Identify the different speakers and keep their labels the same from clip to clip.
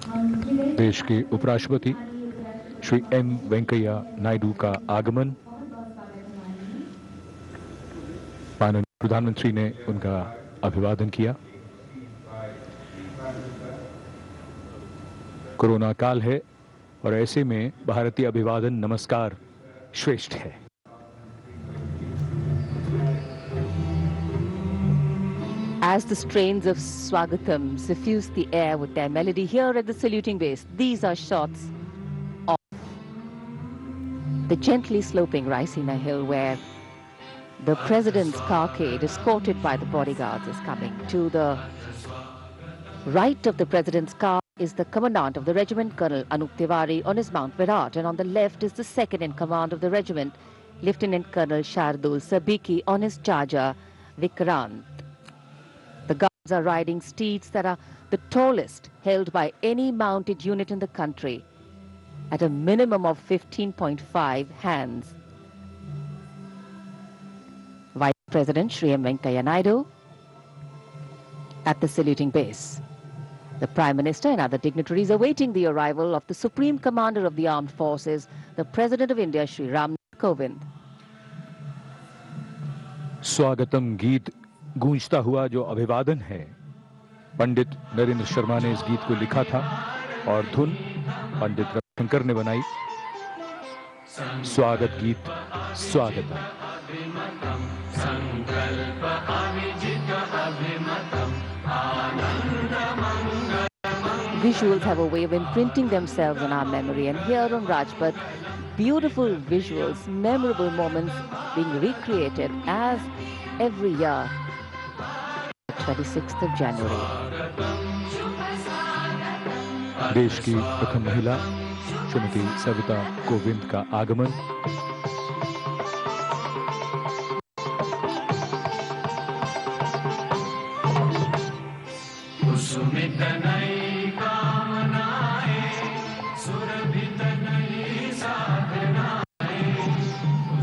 Speaker 1: देश के उपराष्ट्रपति श्री एम वेंकैया नायडू का आगमन। माननीय प्रधानमंत्री ने उनका अभिवादन किया। कोरोना काल है और ऐसे में भारतीय अभिवादन नमस्कार श्रेष्ठ है।
Speaker 2: As the strains of Swagatam suffuse the air with their melody here at the saluting base, these are shots of the gently sloping Raisina Hill where the President's carcade, escorted by the bodyguards, is coming. To the right of the President's car is the Commandant of the regiment, Colonel Anup Tiwari, on his Mount Virat, and on the left is the second in command of the regiment, Lieutenant Colonel Shardul Sabiki, on his charger, Vikrant. The guards are riding steeds that are the tallest held by any mounted unit in the country, at a minimum of 15.5 hands. Vice President Shri M. Venkaiah Naidu at the saluting base. The Prime Minister and other dignitaries awaiting the arrival of the Supreme Commander of the Armed Forces, the President of India, Shri Ramnath Kovind.
Speaker 1: स्वागतम गीत गूंजता हुआ जो अभिवादन है, पंडित नरेंद्र शर्मा ने इस गीत को लिखा था और धुन पंडित रविशंकर ने बनाई। स्वागत गीत स्वागतम।
Speaker 2: Visuals have a way of imprinting themselves on our memory, and here on Rajpath, beautiful visuals, memorable moments being recreated as every year, 26th of January.
Speaker 1: देश की प्रथम महिला श्रीमती सविता कोविंद का आगमन।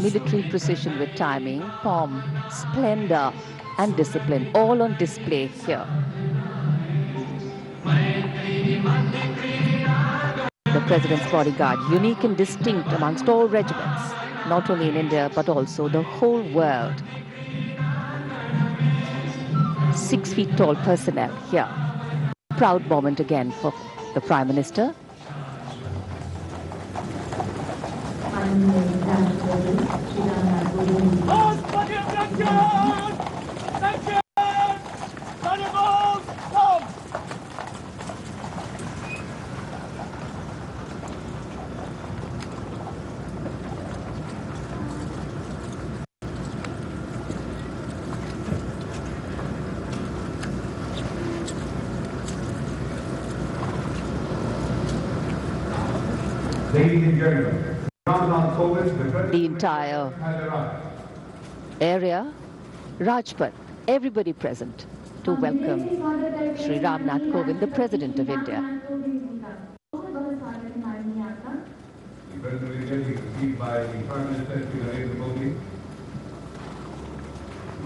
Speaker 2: Military precision with timing, pomp, splendor and discipline, all on display here. The President's bodyguard, unique and distinct amongst all regiments, not only in India but also the whole world. 6 feet tall personnel here. Proud moment again for the Prime Minister.
Speaker 3: Ladies and gentlemen,
Speaker 2: the entire area, Rajpath, everybody present to welcome Shri Ramnath Kovind, the President of India.
Speaker 3: Received by the Prime Minister Shri Narendra Modi,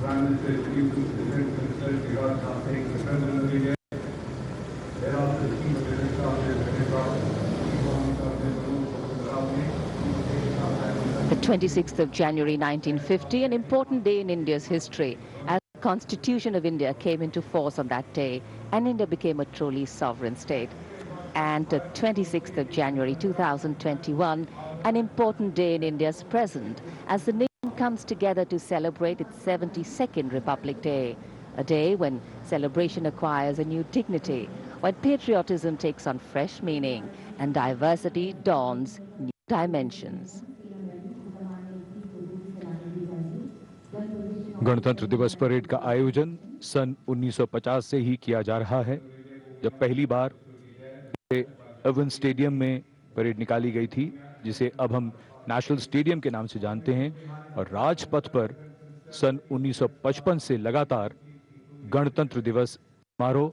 Speaker 3: Prime Minister Shri Defense Minister Shri Rajnath Singh, the President of India, thereafter the Chief of Defense Staff,
Speaker 2: The 26th of January 1950, an important day in India's history, as the Constitution of India came into force on that day and India became a truly sovereign state. And the 26th of January 2021, an important day in India's present, as the nation comes together to celebrate its 72nd Republic Day, a day when celebration acquires a new dignity, when patriotism takes on fresh meaning and diversity dawns new dimensions.
Speaker 1: गणतंत्र दिवस parade का आयोजन सन 1950 से ही किया जा रहा है, जब पहली बार एवन स्टेडियम में परेड निकाली गई थी, जिसे अब हम नेशनल स्टेडियम के नाम से जानते हैं, और राजपथ पर सन 1955 से लगातार गणतंत्र दिवस समारोह